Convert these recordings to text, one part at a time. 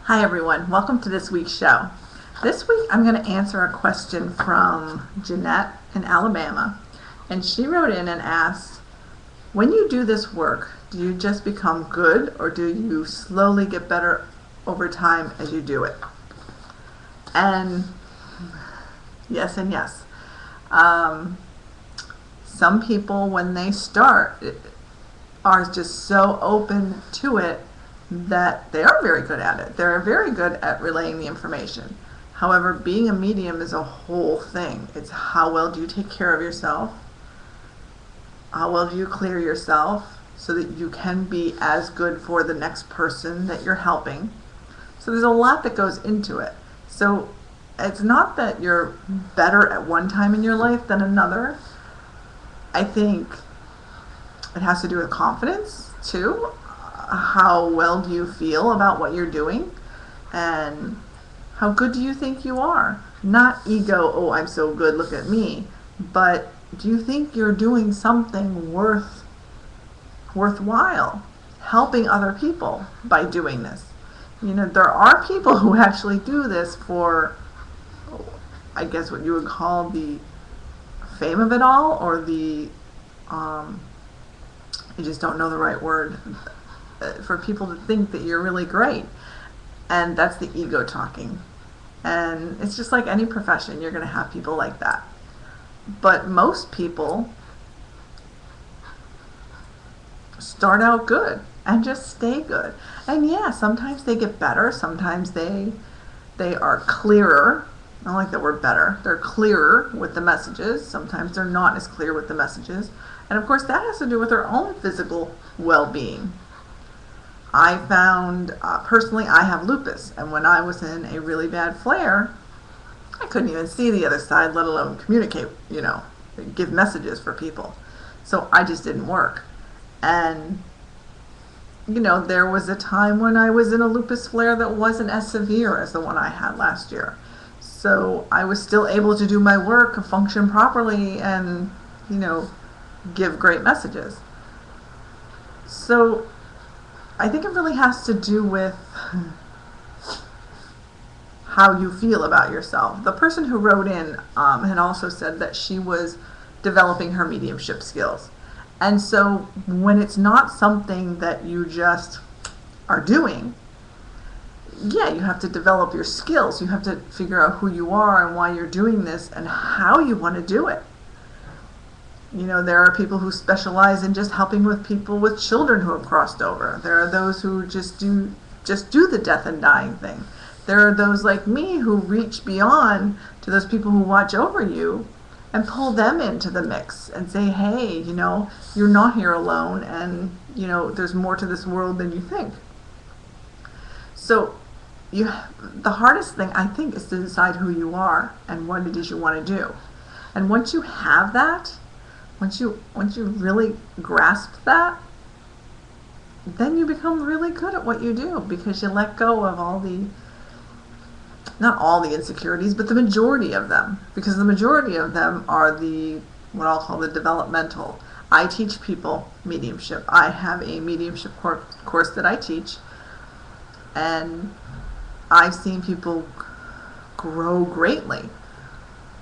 Hi everyone, welcome to this week's show. This week I'm going to answer a question from Jeanette in Alabama, and she wrote in and asked, when you do this work, do you just become good or do you slowly get better over time as you do it? And yes and yes. Some people when they start are just so open to it that they are very good at it. They're very good at relaying the information. However, being a medium is a whole thing. It's how well do you take care of yourself? How well do you clear yourself so that you can be as good for the next person that you're helping? So there's a lot that goes into it. So it's not that you're better at one time in your life than another. I think it has to do with confidence too. How well do you feel about what you're doing, and how good do you think you are? Not ego, oh I'm so good, look at me, but do you think you're doing something worthwhile, helping other people by doing this? You know, there are people who actually do this for, I guess what you would call the fame of it all, or the I just don't know the right word, for people to think that you're really great. And that's the ego talking. And it's just like any profession, you're going to have people like that. But most people start out good and just stay good. And yeah, sometimes they get better, sometimes they are clearer. I don't like that word better. They're clearer with the messages. Sometimes they're not as clear with the messages. And of course that has to do with their own physical well-being. I found, personally, I have lupus, and when I was in a really bad flare, I couldn't even see the other side, let alone communicate, give messages for people. So I just didn't work. And, there was a time when I was in a lupus flare that wasn't as severe as the one I had last year. So I was still able to do my work, function properly, and, give great messages. So I think it really has to do with how you feel about yourself. The person who wrote in had also said that she was developing her mediumship skills. And so when it's not something that you just are doing, yeah, you have to develop your skills. You have to figure out who you are and why you're doing this and how you want to do it. There are people who specialize in just helping with people with children who have crossed over. There are those who just do the death and dying thing. There are those like me who reach beyond to those people who watch over you and pull them into the mix and say, hey, you're not here alone, and there's more to this world than you think. So the hardest thing, I think, is to decide who you are and what it is you want to do. And once you have that, once you really grasp that, then you become really good at what you do, because you let go of not all the insecurities, but the majority of them, because the majority of them are what I'll call the developmental. I teach people mediumship. I have a mediumship course that I teach, and I've seen people grow greatly.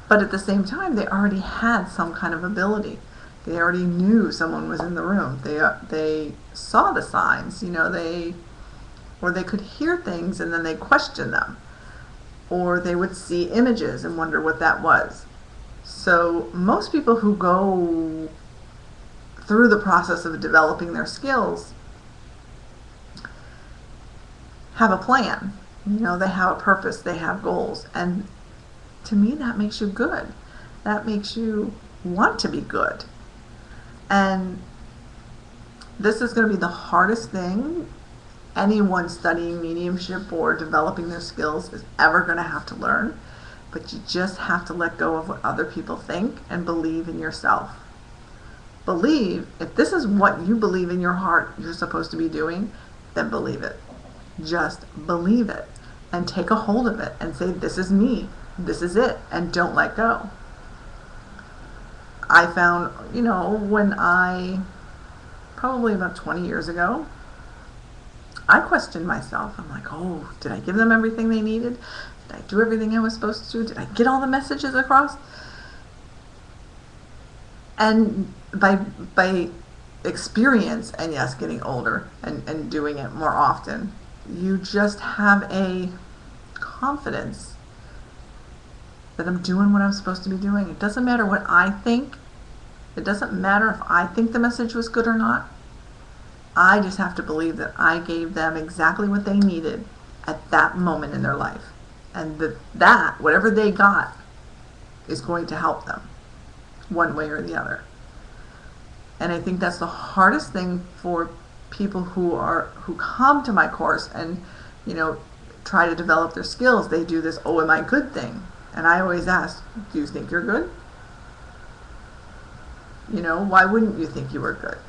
But at the same time, they already had some kind of ability. They already knew someone was in the room. They saw the signs, or they could hear things and then they questioned them. Or they would see images and wonder what that was. So most people who go through the process of developing their skills have a plan. They have a purpose, they have goals. And to me, that makes you good. That makes you want to be good. And this is going to be the hardest thing anyone studying mediumship or developing their skills is ever going to have to learn. But you just have to let go of what other people think and believe in yourself. Believe, if this is what you believe in your heart you're supposed to be doing, then believe it. Just believe it and take a hold of it and say, this is me. This is it, and don't let go. I found, when probably about 20 years ago, I questioned myself. I'm like, oh, did I give them everything they needed? Did I do everything I was supposed to? Did I get all the messages across? And by experience, and yes, getting older and doing it more often, you just have a confidence that I'm doing what I'm supposed to be doing. It doesn't matter what I think. It doesn't matter if I think the message was good or not. I just have to believe that I gave them exactly what they needed at that moment in their life. And that whatever they got, is going to help them one way or the other. And I think that's the hardest thing for people who come to my course and, try to develop their skills. They do this, oh, am I good thing? And I always ask, do you think you're good? Why wouldn't you think you were good?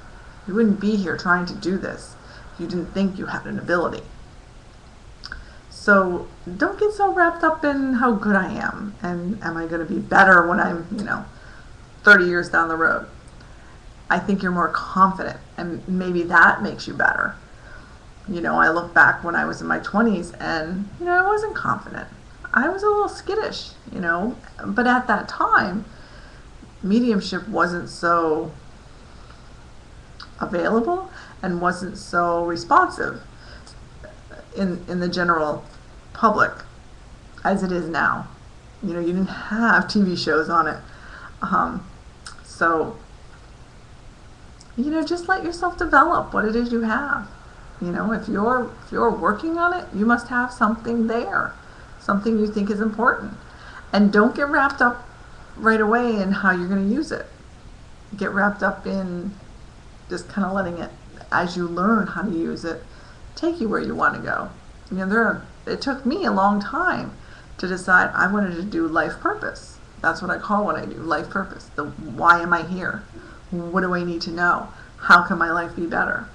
You wouldn't be here trying to do this if you didn't think you had an ability. So don't get so wrapped up in how good I am and am I going to be better when I'm, 30 years down the road. I think you're more confident, and maybe that makes you better. I look back when I was in my 20s and, I wasn't confident. I was a little skittish, but at that time, mediumship wasn't so available and wasn't so responsive in the general public as it is now. You didn't have TV shows on it. So, just let yourself develop what it is you have. If you're working on it, you must have something there, something you think is important. And don't get wrapped up right away in how you're going to use it. Get wrapped up in just kind of letting it, as you learn how to use it, take you where you want to go. It took me a long time to decide I wanted to do life purpose. That's what I call what I do, life purpose. The why am I here? What do I need to know? How can my life be better?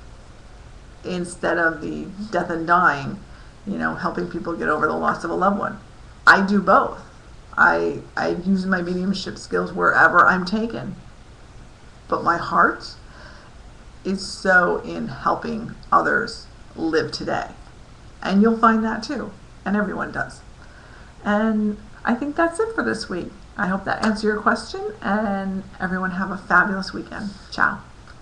Instead of the death and dying, helping people get over the loss of a loved one. I do both. I use my mediumship skills wherever I'm taken. But my heart is so in helping others live today. And you'll find that too. And everyone does. And I think that's it for this week. I hope that answered your question, and everyone have a fabulous weekend. Ciao.